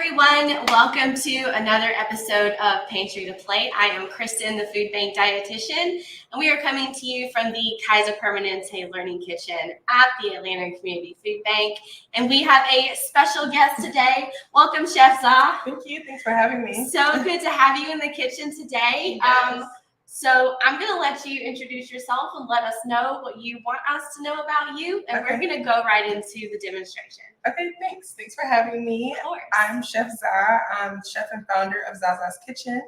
everyone. Welcome to another episode of Pantry to Plate. I am Kristen, the food bank dietitian, and we are coming to you from the Kaiser Permanente Learning Kitchen at the Atlanta Community Food Bank. And we have a special guest today. Welcome, Chef Zaza. Thank you. Thanks for having me. So good to have you in the kitchen today. Yes. So I'm going to let you introduce yourself and let us know what you want us to know about you, and we're going to go right into the demonstration. Okay, thanks. Thanks for having me. Of course. I'm Chef Zaza. I'm chef and founder of Zaza's Kitchen.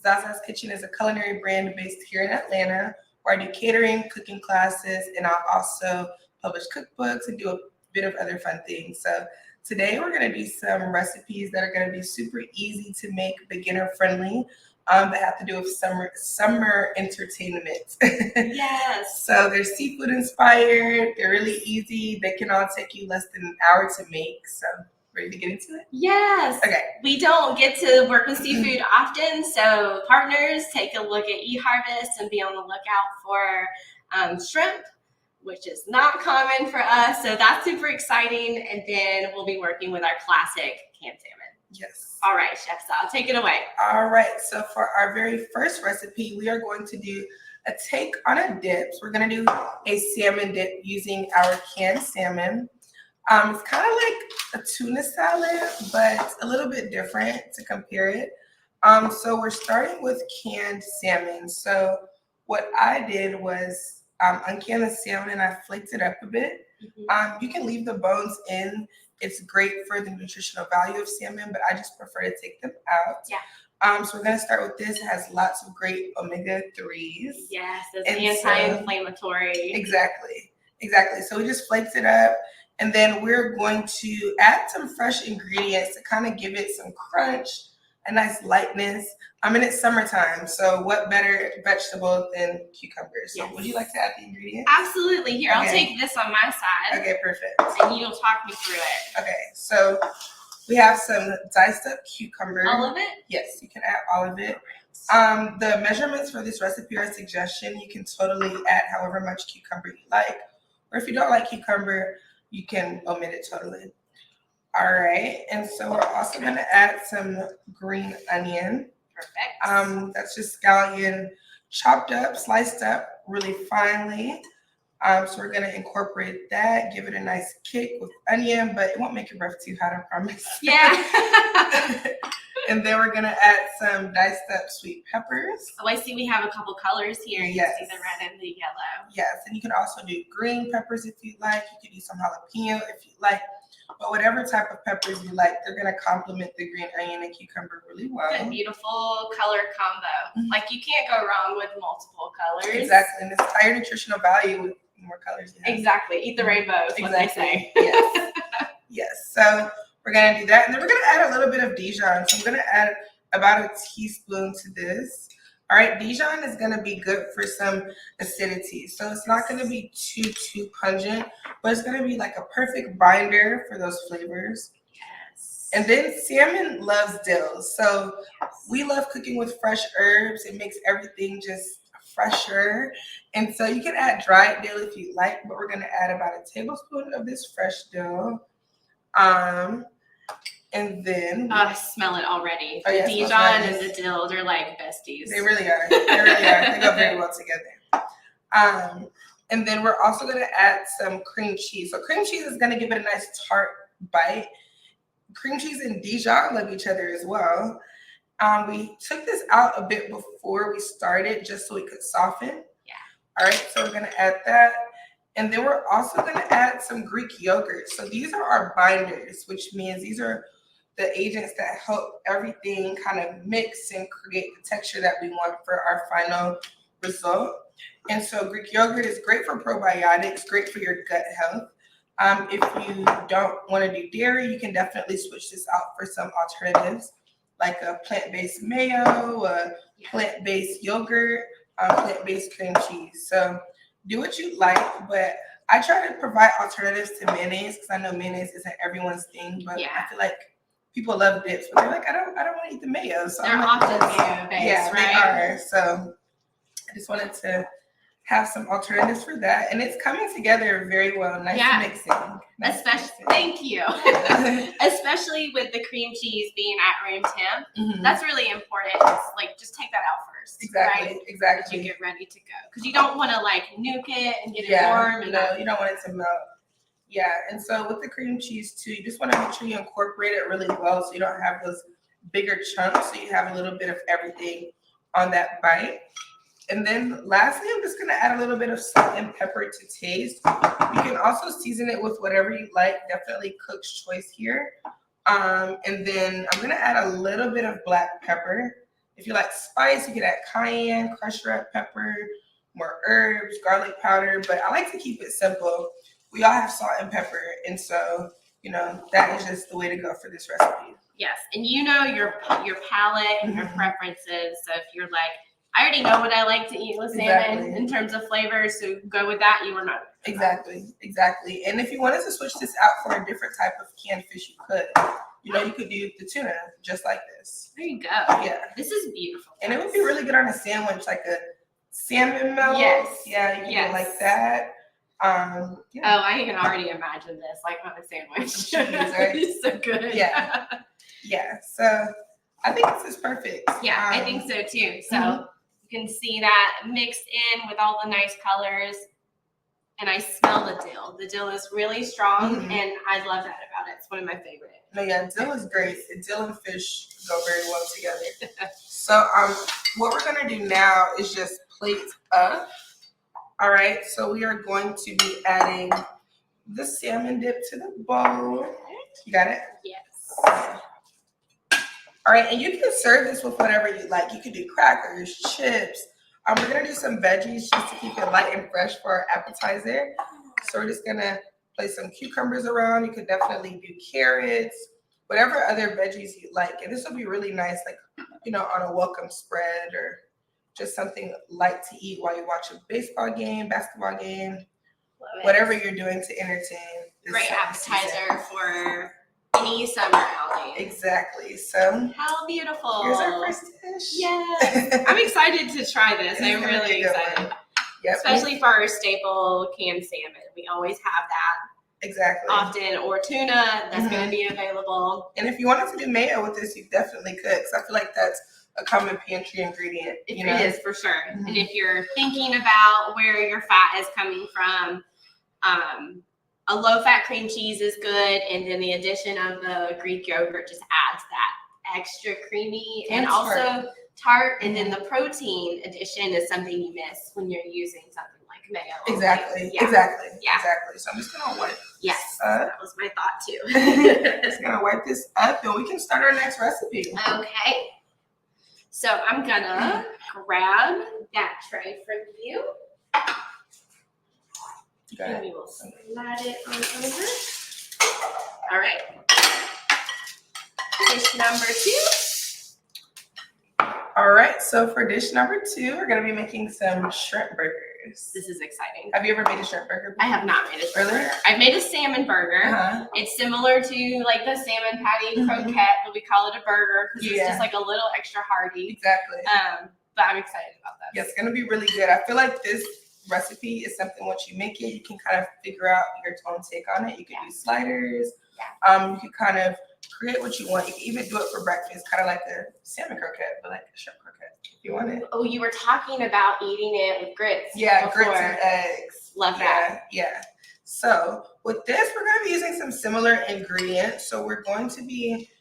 Zaza's Kitchen is a culinary brand based here in Atlanta, where I do catering, cooking classes, and I'll also publish cookbooks and do a bit of other fun things. So today we're going to do some recipes that are going to be super easy to make, beginner friendly. That have to do with summer entertainment. Yes. So they're seafood inspired. They're really easy. They can all take you less than an hour to make. So ready to get into it? Yes. Okay. We don't get to work with seafood often, so partners, take a look at eHarvest and be on the lookout for shrimp, which is not common for us. So that's super exciting. And then we'll be working with our classic canned salmon. Yes. All right, Chef Sal, take it away. All right. So for our very first recipe, we are going to do a take on a dip. So we're going to do a salmon dip using our canned salmon. It's kind of like a tuna salad, but a little bit different to compare it. So we're starting with canned salmon. So what I did was uncanned the salmon and I flaked it up a bit. You can leave the bones in. It's great for the nutritional value of salmon, but I just prefer to take them out. Yeah. So we're going to start with this. It has lots of great omega-3s. Yes, it's And anti-inflammatory. Exactly. So we just flaked it up. And then we're going to add some fresh ingredients to kind of give it some crunch, a nice lightness. And it's summertime, so what better vegetable than cucumbers? So would you like to add the ingredients? Absolutely. Here, I'll take this on my side. Okay, perfect. And you'll talk me through it. Okay, so we have some diced up cucumber. All of it? Yes, you can add all of it. The measurements for this recipe are a suggestion. You can totally add however much cucumber you like. Or if you don't like cucumber, you can omit it totally. All right, and so we're also going to add some green onion. Perfect. That's just scallion chopped up, sliced up really finely. So we're going to incorporate that, give it a nice kick with onion, but it won't make your breath too hot, I promise. Yeah. And then we're going to add some diced up sweet peppers. Oh, I see we have a couple colors here. You Yes. see the red and the yellow. Yes, and you can also do green peppers if you like. You could do some jalapeno if you like. But whatever type of peppers you like, they're going to complement the green onion and cucumber really well. Good, beautiful color combo. Like, you can't go wrong with multiple colors. Exactly, and it's higher nutritional value with more colors you have. Exactly. Eat the rainbow is what they say. Yes. Yes. So we're going to do that. And then we're going to add a little bit of Dijon. So I'm going to add about a teaspoon to this. All right. Dijon is going to be good for some acidity. So it's not going to be too pungent, but it's going to be like a perfect binder for those flavors. Yes. And then salmon loves dill. So we love cooking with fresh herbs. It makes everything just fresher. And so you can add dried dill if you like, but we're going to add about a tablespoon of this fresh dill. And then I smell it already. The Dijon and the dill, they're like besties. They really are. They go very well together. And then we're also going to add some cream cheese. So cream cheese is going to give it a nice tart bite. Cream cheese and Dijon love each other as well. We took this out a bit before we started just so it could soften. Yeah. All right, so we're going to add that. And then we're also going to add some Greek yogurt. So these are our binders, which means these are the agents that help everything kind of mix and create the texture that we want for our final result. And so Greek yogurt is great for probiotics, great for your gut health. If you don't want to do dairy, you can definitely switch this out for some alternatives, like a plant-based mayo, a plant-based yogurt, plant-based cream cheese. So do what you like, but I try to provide alternatives to mayonnaise because I know mayonnaise isn't everyone's thing, but I feel like people love dips, but they're like, I don't want to eat the mayo. So they're often mayo-based, yeah, right? They are. So I just wanted to have some alternatives for that. And it's coming together very well. Nice mixing. Thank you. Especially with the cream cheese being at room temp. Mm-hmm. That's really important. It's like, just take that out first. Exactly. Right? Exactly. As you get ready to go. Because you don't want to like nuke it and get it warm. And no, you don't want it to melt. Yeah. And so with the cream cheese too, you just want to make sure you incorporate it really well so you don't have those bigger chunks. So you have a little bit of everything on that bite. And then lastly, I'm just going to add a little bit of salt and pepper to taste. You can also season it with whatever you like. Definitely cook's choice here. And then I'm going to add a little bit of black pepper. If you like spice, you can add cayenne, crushed red pepper, more herbs, garlic powder. But I like to keep it simple. We all have salt and pepper. And so, that is just the way to go for this recipe. Yes. And your palate and your preferences. So if you're like, I already know what I like to eat with salmon in terms of flavors, so go with that. You are not. Exactly. And if you wanted to switch this out for a different type of canned fish, you could. You could do the tuna just like this. There you go. Yeah. This is beautiful. And it would be really good on a sandwich, like a salmon melt. Yes. Yeah, you can do it like that. Oh, I can already imagine this, like on a sandwich. Cheese, right? It's so good. Yeah. Yeah. So I think this is perfect. Yeah, I think so too. So you can see that mixed in with all the nice colors. And I smell the dill. The dill is really strong, and I love that about it. It's one of my favorites. No, yeah, dill is great. Dill and fish go very well together. So what we're going to do now is just plate up. All right, so we are going to be adding the salmon dip to the bowl. You got it? Yes. All right, and you can serve this with whatever you like. You could do crackers, chips. We're going to do some veggies just to keep it light and fresh for our appetizer. So we're just going to place some cucumbers around. You could definitely do carrots, whatever other veggies you like. And this will be really nice, like, on a welcome spread or just something light to eat while you watch a baseball game, basketball game, whatever you're doing to entertain. Great appetizer for any summer outing. Exactly. So how beautiful. Here's our first dish. Yes. I'm excited to try this. I'm really excited. Yep. Especially for our staple canned salmon. We always have that. Exactly. Often, or tuna that's going to be available. And if you wanted to do mayo with this, you definitely could, because I feel like that's a common pantry ingredient. It is, for sure. And if you're thinking about where your fat is coming from, a low-fat cream cheese is good, and then the addition of the Greek yogurt just adds that extra creamy and also tart. And then the protein addition is something you miss when you're using something like mayo. Exactly. Yeah. Exactly. Yeah. Exactly. So I'm just gonna wipe. Yes, that was my thought too. Just gonna wipe this up, and we can start our next recipe. Okay. So I'm gonna grab that tray from you. And we will slide it on over. All right. Dish number 2. All right. So for dish number 2, we're going to be making some shrimp burgers. This is exciting. Have you ever made a shrimp burger before? I have not made a shrimp burger. I've made a salmon burger. It's similar to like the salmon patty croquette, but we call it a burger because it's just like a little extra hearty. Exactly. But I'm excited about that. Yeah, it's going to be really good. I feel like this recipe is something once you make it, you can kind of figure out your own take on it. You can do sliders. You can kind of create what you want. You can even do it for breakfast, kind of like a salmon croquette, but like a shrimp croquette if you want it. Oh, you were talking about eating it with grits. Yeah, before. grits and eggs. Love that. Yeah. So with this, we're going to be using some similar ingredients. So we're going to be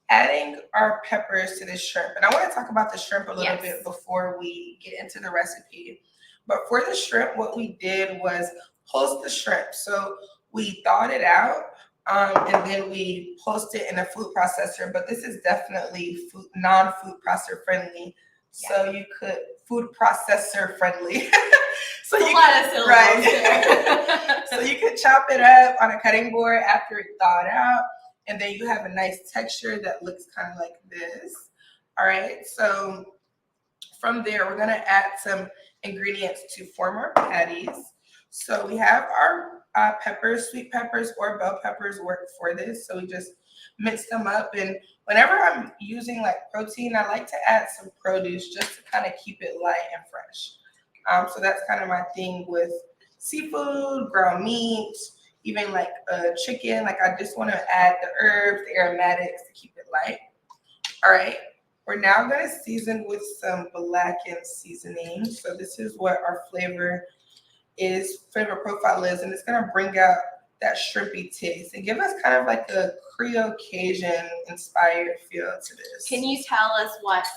adding our peppers to this shrimp. And I want to talk about the shrimp a little bit before we get into the recipe. But for the shrimp, what we did was post the shrimp. So we thawed it out and then we post it in a food processor. But this is definitely non-food processor friendly. So you could food processor friendly. So you could, right. So you could chop it up on a cutting board after it thawed out. And then you have a nice texture that looks kind of like this. All right. So from there, we're going to add some ingredients to form our patties. So we have our peppers, sweet peppers or bell peppers work for this. So we just mix them up. And whenever I'm using like protein, I like to add some produce just to kind of keep it light and fresh. So that's kind of my thing with seafood, ground meat, even like chicken. Like I just want to add the herbs, the aromatics to keep it light. All right. We're now going to season with some blackened seasoning. So this is what our flavor profile is, and it's going to bring out that shrimpy taste and give us kind of like a Creole Cajun inspired feel to this. Can you tell us what's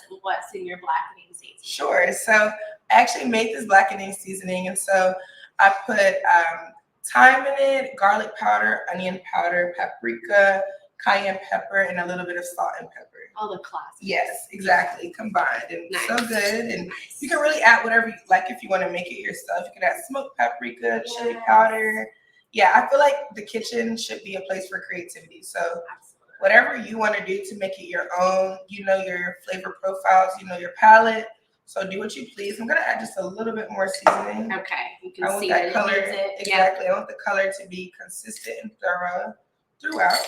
in your blackening seasoning? Sure. So I actually made this blackening seasoning, and so I put thyme in it, garlic powder, onion powder, paprika, cayenne pepper, and a little bit of salt and pepper. All the classics. Yes, exactly, combined, and nice. So good. And you can really add whatever you like if you want to make it yourself. You can add smoked paprika, chili powder. Yeah, I feel like the kitchen should be a place for creativity. So whatever you want to do to make it your own, you know your flavor profiles, you know your palate. So do what you please. I'm gonna add just a little bit more seasoning. Okay, you can I want see that that color. it needs it. Exactly. I want the color to be consistent and thorough throughout.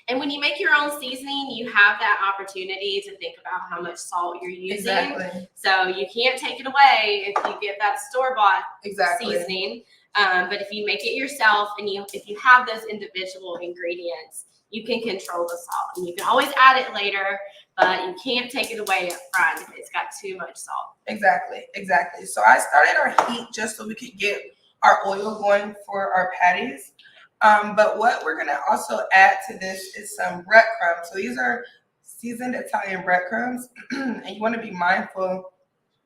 And when you make your own seasoning, you have that opportunity to think about how much salt you're using. Exactly. So you can't take it away if you get that store-bought seasoning. But if you make it yourself and if you have those individual ingredients, you can control the salt. And you can always add it later, but you can't take it away up front if it's got too much salt. Exactly. So I started our heat just so we could get our oil going for our patties. But what we're gonna also add to this is some breadcrumbs. So these are seasoned Italian breadcrumbs, and you want to be mindful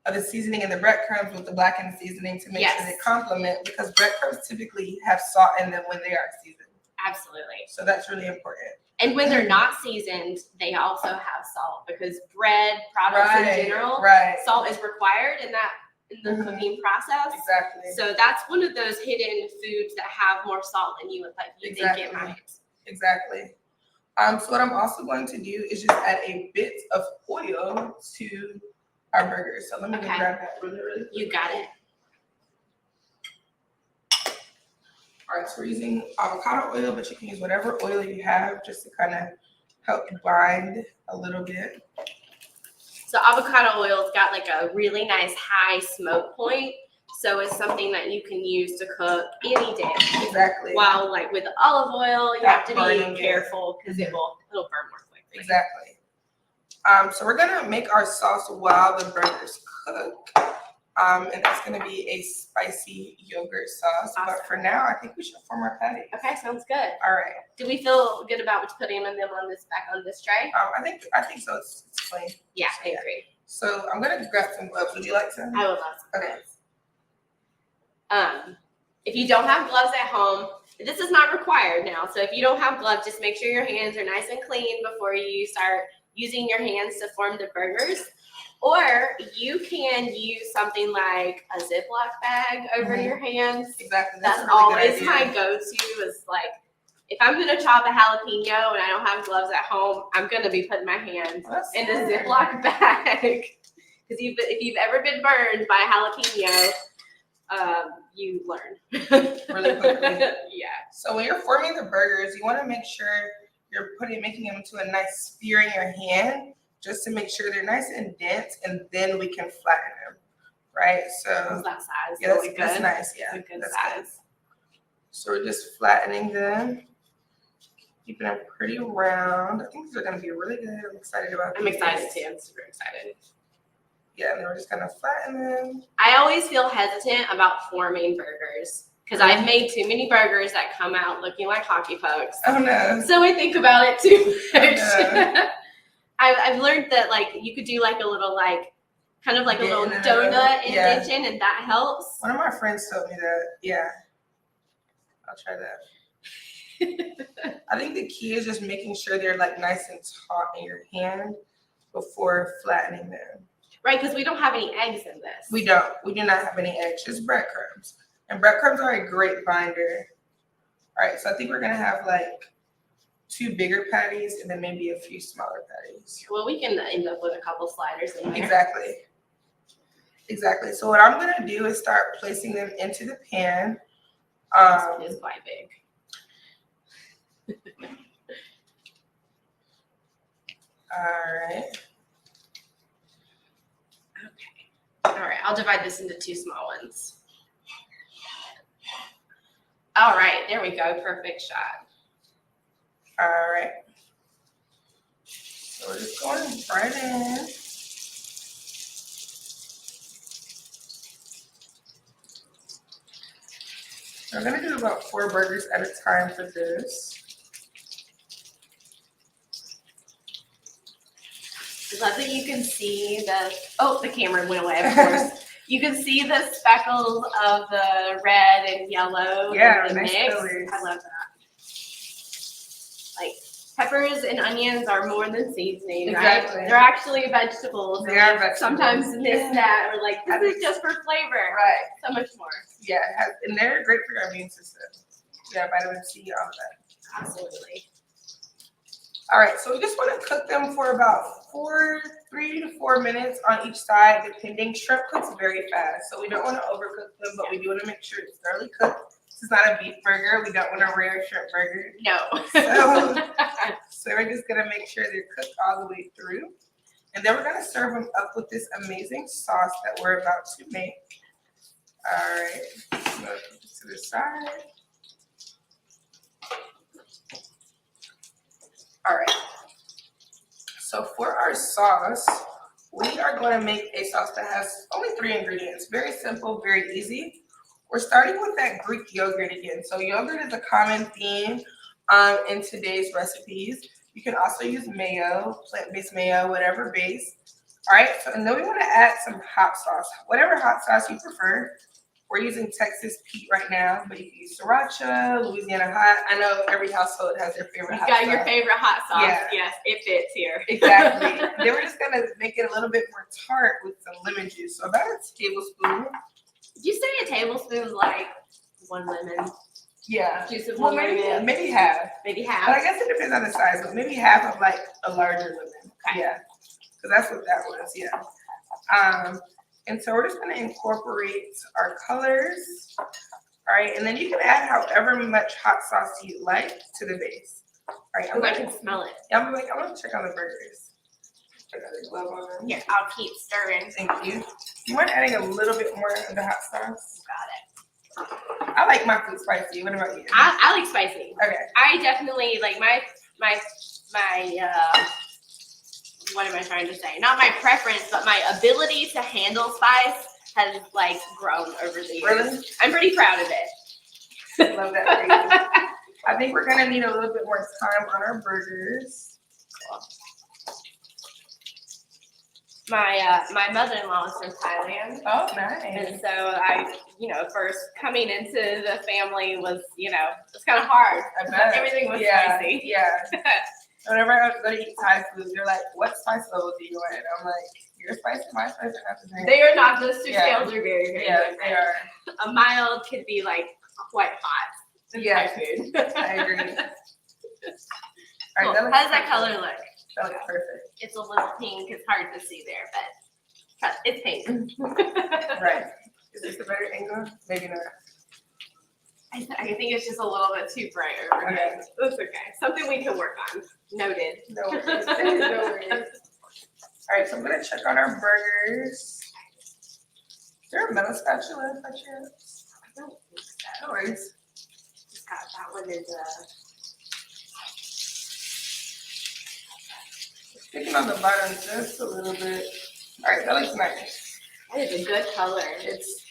of the seasoning and the breadcrumbs with the blackened seasoning to make sure they complement, because breadcrumbs typically have salt in them when they are seasoned. Absolutely. So that's really important. And when they're not seasoned, they also have salt, because bread products in general, salt is required in the cooking process. Exactly. So that's one of those hidden foods that have more salt than you would think it might. Exactly. So what I'm also going to do is just add a bit of oil to our burgers. So let me grab that really quick. You got it. All right, so we're using avocado oil, but you can use whatever oil you have just to kind of help bind a little bit. So avocado oil's got like a really nice high smoke point. So it's something that you can use to cook any dish. Exactly. While like with olive oil, you have to be careful because it'll burn more quickly. Exactly. So we're gonna make our sauce while the burgers cook. And that's gonna be a spicy yogurt sauce. Awesome. But for now, I think we should form our patties. Okay, sounds good. All right. Do we feel good about putting them back on this tray? I think so. It's plain. Yeah, I agree. So I'm gonna grab some gloves. Would you like some? I would love some gloves. If you don't have gloves at home, this is not required now. So if you don't have gloves, just make sure your hands are nice and clean before you start using your hands to form the burgers. Or you can use something like a Ziploc bag over your hands. Exactly. That's really always my go-to, is like, if I'm going to chop a jalapeno and I don't have gloves at home, I'm going to be putting my hands in a Ziploc bag. Because if you've ever been burned by a jalapeno, you learn. Really quickly. Yeah. So when you're forming the burgers, you want to make sure you're making them into a nice sphere in your hand, just to make sure they're nice and dense, and then we can flatten them, right? So that size. Yeah, that's nice. Yeah, that's a good size. Good. So we're just flattening them, keeping them pretty round. I think these are gonna be really good. I'm excited about these. I'm excited too. I'm super excited. Yeah, and then we're just gonna flatten them. I always feel hesitant about forming burgers, because I've made too many burgers that come out looking like hockey pokes. Oh no. So I think about it too much. Oh, no. I've learned that like you could do like a little kind of like a little donut indentation, and that helps. One of my friends told me that. Yeah. I'll try that. I think the key is just making sure they're like nice and taut in your hand before flattening them. Right, because we don't have any eggs in this. We don't. We do not have any eggs, just breadcrumbs. And breadcrumbs are a great binder. All right, so I think we're gonna have like 2 bigger patties and then maybe a few smaller patties. Well, we can end up with a couple sliders in there. Exactly. So what I'm gonna do is start placing them into the pan. This one is quite big. All right. Okay. All right, I'll divide this into 2 small ones. All right, there we go. Perfect shot. All right. So we're just going right in. I'm gonna do about 4 burgers at a time for this. I love that you can see the camera went away, of course. You can see the speckles of the red and yellow in the nice mix. colors. I love that. Like, peppers and onions are more than seasoning, Exactly. right? They're actually vegetables. They are vegetables. Sometimes miss that, or like, this is just for flavor. Right. So much more. Yeah, and they're great for your immune system. Yeah, vitamin C, all of that. Absolutely. All right, so we just want to cook them for about 3 to 4 minutes on each side, depending. Shrimp cooks very fast, so we don't want to overcook them, but we do want to make sure it's thoroughly cooked. This is not a beef burger. We don't want a rare shrimp burger. No. So we're just gonna make sure they're cooked all the way through, and then we're gonna serve them up with this amazing sauce that we're about to make. All right, I'm gonna put this to the side. All right, so for our sauce, we are going to make a sauce that has only 3 ingredients. Very simple, very easy. We're starting with that Greek yogurt again. So yogurt is a common theme in today's recipes. You can also use mayo, plant-based mayo, whatever base. All right, so, and then we want to add some hot sauce, whatever hot sauce you prefer. We're using Texas Pete right now, but you can use Sriracha, Louisiana Hot. I know every household has their favorite hot sauce. You got your favorite hot sauce. Yeah. Yes, it fits here. Exactly. Then we're just going to make it a little bit more tart with some lemon juice. So about a tablespoon. Did you say a tablespoon like 1 lemon? Yeah. Juice of 1 lemon? Maybe half. Maybe half. But I guess it depends on the size, but maybe half of like a larger lemon. Okay. Yeah. Because that's what that was, yeah. And so we're just going to incorporate our colors. All right, and then you can add however much hot sauce you like to the base. All right, I can smell it. Yeah, I'm going to check on the burgers. Check out the glove on them. Here, I'll keep stirring. Thank you. You mind adding a little bit more of the hot sauce? Got it. I like my food spicy. What about you? I like spicy. Okay. I definitely like my what am I trying to say? Not my preference, but my ability to handle spice has like grown over the years. Really? I'm pretty proud of it. Love that for you. I think we're gonna need a little bit more time on our burgers. My mother-in-law is from Thailand. Oh, nice. And so I, first coming into the family was, it's kind of hard. I bet. Everything was spicy. Yeah. Whenever I go to eat Thai food, they're like, "What spice level do you want?" And I'm like, "Your spice and my spice are not the same." They are not. Those 2 scales are very, very different. They are. A mild could be like quite hot in Thai food. I agree. All right, Cool. How does that color look? That looks perfect. It's a little pink. It's hard to see there, but it's pink. Right. Is this a better angle? Maybe not. I think it's just a little bit too bright over here. Okay. That's okay. Something we can work on. Noted. No worries. No worries. All right, so I'm gonna check on our burgers. Is there a metal spatula by chance? I don't think so. No worries. That one is Sticking on the bottom just a little bit. All right, that looks nice. that is a good color. It's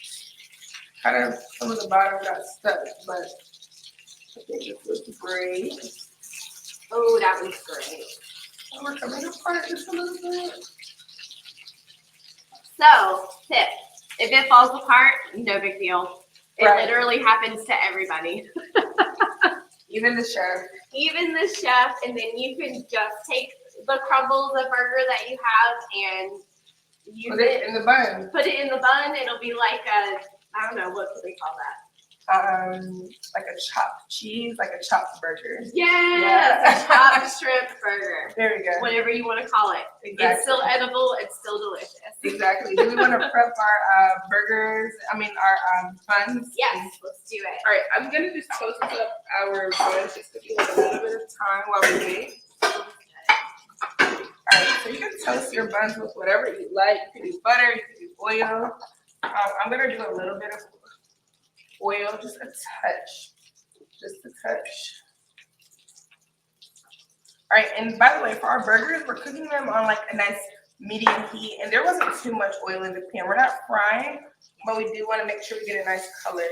kind of, some of the bottom got stuck, but I think it looks great. Oh, that one's great. And we're coming apart just a little bit. So, tip. If it falls apart, no big deal. It Right. literally happens to everybody. Even the chef. Even the chef, and then you can just take the crumbles of burger that you have and use Put it in the bun. Put it in the bun. It'll be like I don't know, what do they call that? Like a chopped cheese, like a chopped burger. Yes, a chopped shrimp burger. There we go. Whatever you want to call it. Exactly. It's still edible. It's still delicious. Exactly. Do we want to prep our burgers? Our buns? Yes, let's do it. All right, I'm gonna just toast up our buns just to give it a little bit of time while we wait. All All right, so you can toast your buns with whatever you like. You can do butter, you can do oil. I'm gonna do a little bit of oil, just a touch, just a touch. All right, and by the way, for our burgers, we're cooking them on like a nice medium heat, and there wasn't too much oil in the pan. We're not frying, but we do want to make sure we get a nice color.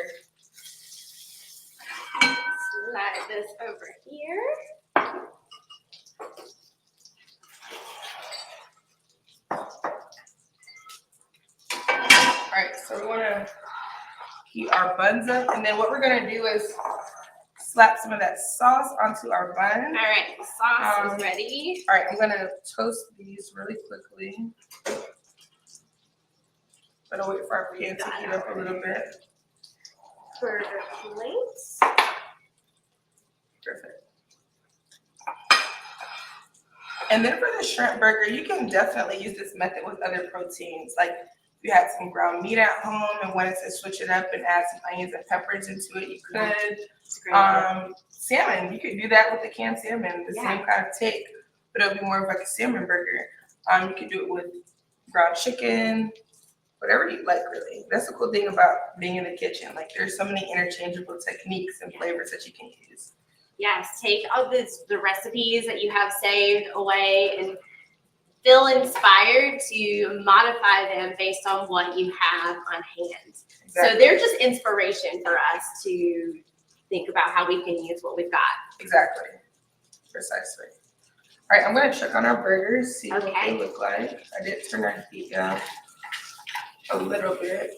Slide this over here. All right, so we want to heat our buns up, and then what we're gonna do is slap some of that sauce onto our bun. All right, the sauce is ready. All right, I'm gonna toast these really quickly. Gonna wait for our pan to heat up a little bit. For the plates. Perfect. And then for the shrimp burger, you can definitely use this method with other proteins. Like if you had some ground meat at home and wanted to switch it up and add some onions and peppers into it, you could. Salmon, you could do that with the canned salmon, the same kind of take, but it'll be more of like a salmon burger. You could do it with ground chicken, whatever you like, really. That's the cool thing about being in the kitchen. Like there's so many interchangeable techniques and flavors that you can use. Yes, take all the recipes that you have saved away and feel inspired to modify them based on what you have on hand. Exactly. So they're just inspiration for us to think about how we can use what we've got. Exactly. Precisely. All right, I'm going to check on our burgers, see what they look like. I did turn our heat down a little bit.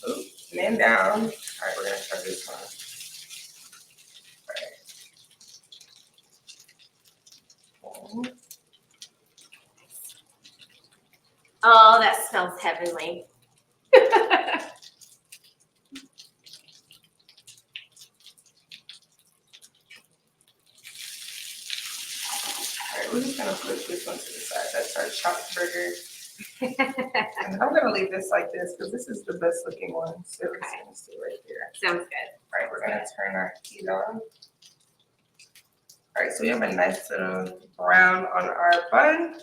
Ooh, and then down. All right, we're going to try this one. Oh, that smells heavenly. All right, we're just gonna push this one to the side. That's our chopped burger. And I'm gonna leave this like this because this is the best looking one. So it's gonna stay right here. Sounds good. All right, we're gonna turn our heat on. All right, so we have a nice little brown on our bun.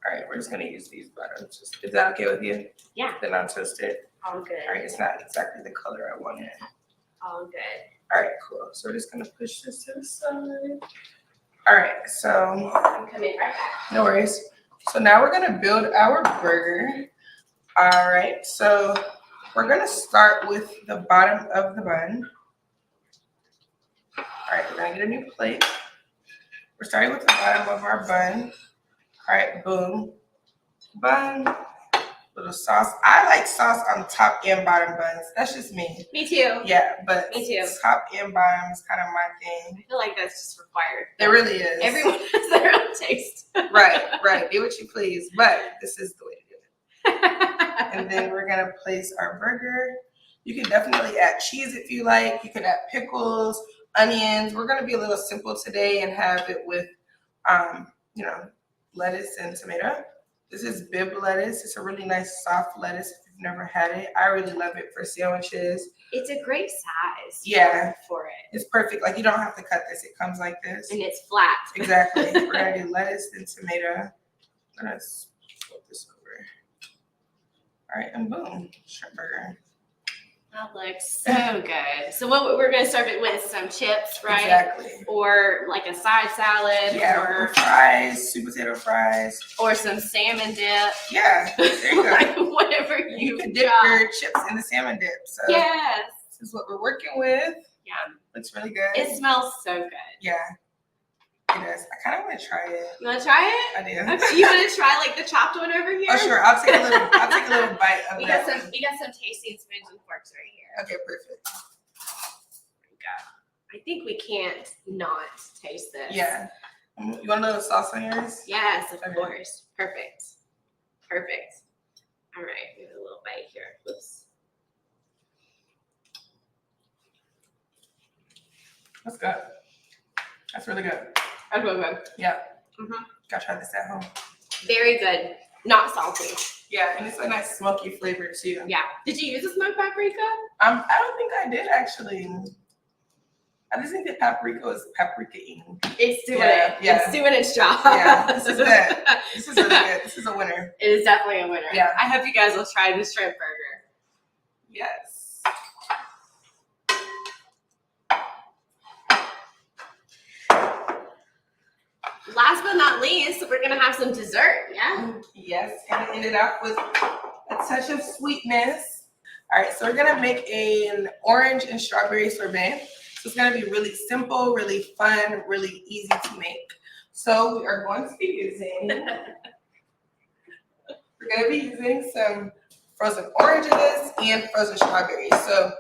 All right, we're just gonna use these buttons. Is that okay with you? Yeah. They're not toasted. All good. All right, it's not exactly the color I wanted. All good. All right, cool. So we're just gonna push this to the side. All right, so I'm coming right back. no worries. So now we're gonna build our burger. All right, so we're gonna start with the bottom of the bun. All right, we're gonna get a new plate. We're starting with the bottom of our bun. All right, boom, bun, little sauce. I like sauce on top and bottom buns. That's just me. Me too. Yeah, but me too. Top and bottom is kind of my thing. I feel like that's just required. It really is. Everyone has their own taste. Right. Do what you please, but this is the way to do it. And then we're gonna place our burger. You can definitely add cheese if you like. You can add pickles, onions. We're gonna be a little simple today and have it with, lettuce and tomato. This is Bib lettuce. It's a really nice soft lettuce if you've never had it. I really love it for sandwiches. It's a great size. Yeah. For it. It's perfect. Like you don't have to cut this. It comes like this. And it's flat. Exactly. We're gonna do lettuce and tomato. I'm gonna flip this over. All right, and boom, shrimp burger. That looks so good. So what we're gonna serve it with some chips, right? Exactly. Or like a side salad. Yeah, or fries, sweet potato fries. Or some salmon dip. Yeah, there you go. Like whatever you can dip your chips in the salmon dip. So yes. This is what we're working with. Yeah. Looks really good. It smells so good. Yeah. It does. I kind of want to try it. You want to try it? I do. Okay. You want to try like the chopped one over here? Oh, sure. I'll take a little bite of we that. We got some tasting spoons and forks right here. Okay, perfect. There we go. I think we can't not taste this. Yeah. You want a little sauce on yours? Yes, of course. Perfect. All right. We have a little bite here. Oops. That's good. That's really good. That's really good. Yeah. Mm-hmm. Gotta try this at home. Very good. Not salty. Yeah, and it's a nice smoky flavor too. Yeah. Did you use a smoked paprika? I don't think I did actually. I just think that paprika is paprika-ing. It's doing Yeah, it. yeah. It's doing its job. Yeah, this is good. This is really good. This is a winner. It is definitely a winner. Yeah. I hope you guys will try the shrimp burger. Yes. Last but not least, we're gonna have some dessert. Yeah. Yes, and end it up with a touch of sweetness. All right, so we're gonna make an orange and strawberry sorbet. So it's gonna be really simple, really fun, really easy to make. So we are going to be using, some frozen oranges and frozen strawberries. So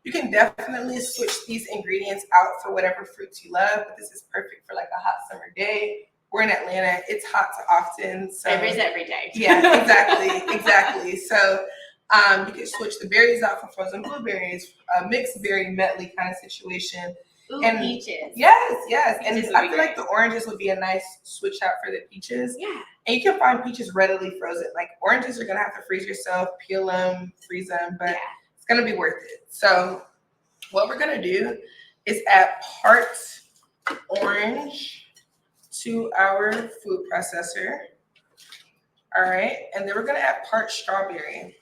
you can definitely switch these ingredients out for whatever fruits you love, but this is perfect for like a hot summer day. We're in Atlanta, it's hot often. So every day. yeah, exactly. So you can switch the berries out for frozen blueberries, a mixed berry medley kind of situation. Ooh, And peaches. Yes. Peaches And I feel like the oranges would be a nice switch out for the peaches. Yeah. And you can find peaches readily frozen. Like oranges, you're gonna have to freeze yourself, peel them, freeze them, but it's gonna be worth it. So what we're gonna do is add part orange to our food processor. All right, and then we're gonna add part strawberry.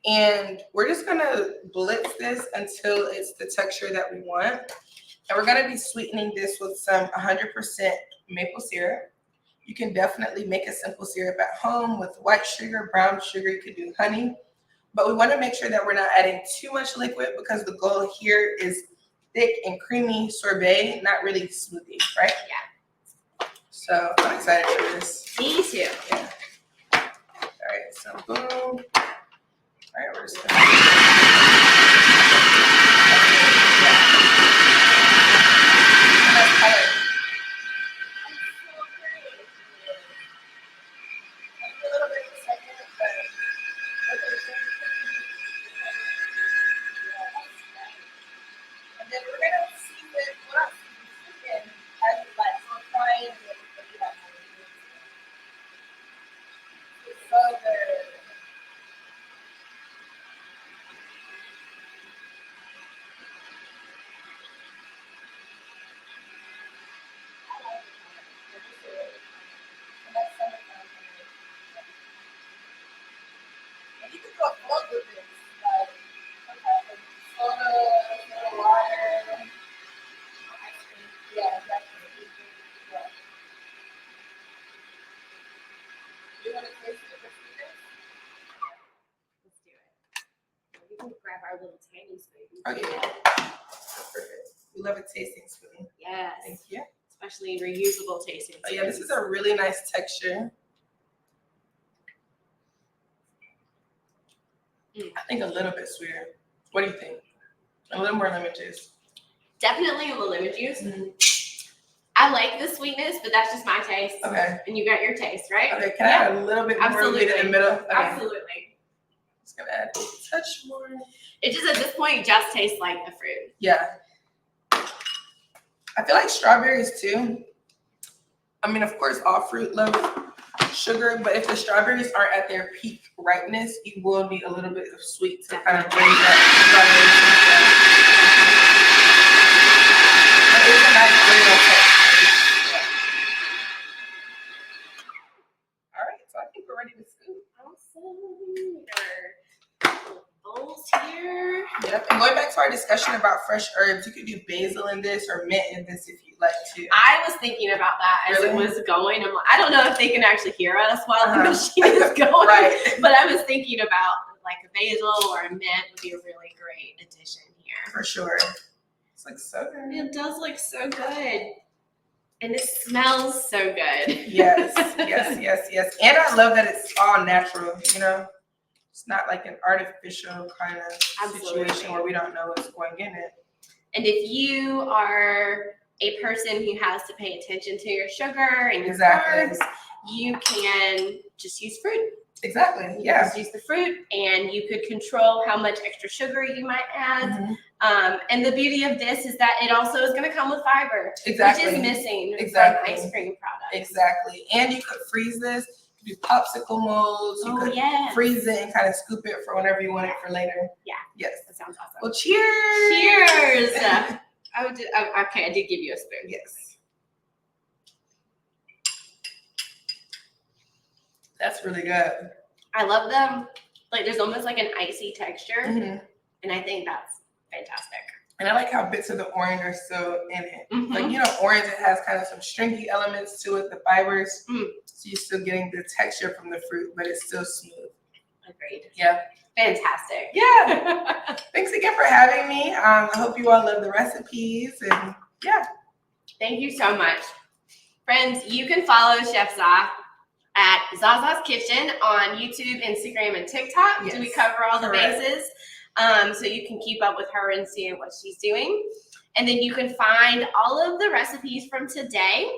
And we're just gonna blitz this until it's the texture that we want. And we're gonna be sweetening this with some 100% maple syrup. You can definitely make a simple syrup at home with white sugar, brown sugar, you could do honey. But we wanna make sure that we're not adding too much liquid because the goal here is thick and creamy sorbet, not really smoothie, right? Yeah. So I'm excited for this. Me too. Yeah. All right, so boom. All right, we're just gonna. And then we're gonna season what chicken as you like. So frying it. It's so good. And you can go both with this, like soda, water, ice cream. Yeah, exactly. Yeah. You want to taste it? Let's do this. Let's do it. We can grab our little tiny spoon. Oh yeah, that's perfect. We love a tasting spoon. Yes. Thank you. Especially reusable tasting spoons. Oh yeah, this is a really nice texture. I think a little bit sweeter. What do you think? A little more lemon juice. Definitely a little lemon juice. Mm-hmm. I like the sweetness, but that's just my taste. Okay. And you got your taste, right? Okay, can I add a little bit more Absolutely. in the middle? Okay. Absolutely. Just gonna add a touch more. It just, at this point, just tastes like the fruit. Yeah. I feel like strawberries too. I mean, of course, all fruit love sugar, but if the strawberries aren't at their peak ripeness, you will need a little bit of sweet to kind of bring that strawberry taste down. But it's a nice real taste. All right, so I think we're ready to scoop. Awesome. Bowls here. Yep, and going back to our discussion about fresh herbs, you could do basil in this or mint in this if you'd like to. I was thinking about that as Really? it was going. I'm like, I don't know if they can actually hear us while the machine is going. Right. But I was thinking about like a basil or a mint would be a really great addition here. For sure. It's like so good. It does look so good. And it smells so good. Yes. And I love that it's all natural, you know? It's not like an artificial kind of situation where we don't know what's going in it. And if you are a person who has to pay attention to your sugar and your Exactly. carbs, you can just use fruit. Exactly. You Yeah. just use the fruit, and you could control how much extra sugar you might add. Mm-hmm. And the beauty of this is that it also is going to come with fiber, Exactly. which is missing Exactly. from ice cream products. Exactly. And you could freeze this. You could do popsicle molds. You could yeah. freeze it and kind of scoop it for whenever you want it for later. Yeah. Yes. That sounds awesome. Well, cheers. Cheers. Okay, I did give you a spoon. Yes. That's really good. I love them. Like there's almost like an icy texture, Mm-hmm. and I think that's fantastic. And I like how bits of the orange are still in it. Mm-hmm. Like, you know, orange, it has kind of some stringy elements to it, the fibers. So you're still getting the texture from the fruit, but it's still smooth. Agreed. Yeah. Fantastic. Yeah. Thanks again for having me. I hope you all love the recipes. And yeah. Thank you so much. Friends, you can follow Chef Zaza at Zaza's Kitchen on YouTube, Instagram, and TikTok. Yes. Do we cover all the Correct. bases? So you can keep up with her and see what she's doing. And then you can find all of the recipes from today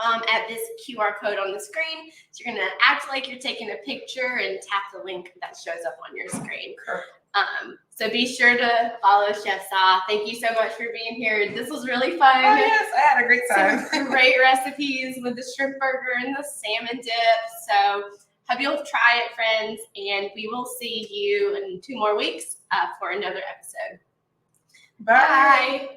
at this QR code on the screen. So you're gonna act like you're taking a picture and tap the link that shows up on your screen. So be sure to follow Chef Zaza. Thank you so much for being here. This was really fun. Oh yes, I had a great time. Some great recipes with the shrimp burger and the salmon dip. So hope you'll try it, friends, and we will see you in 2 more weeks for another episode. Bye. Bye.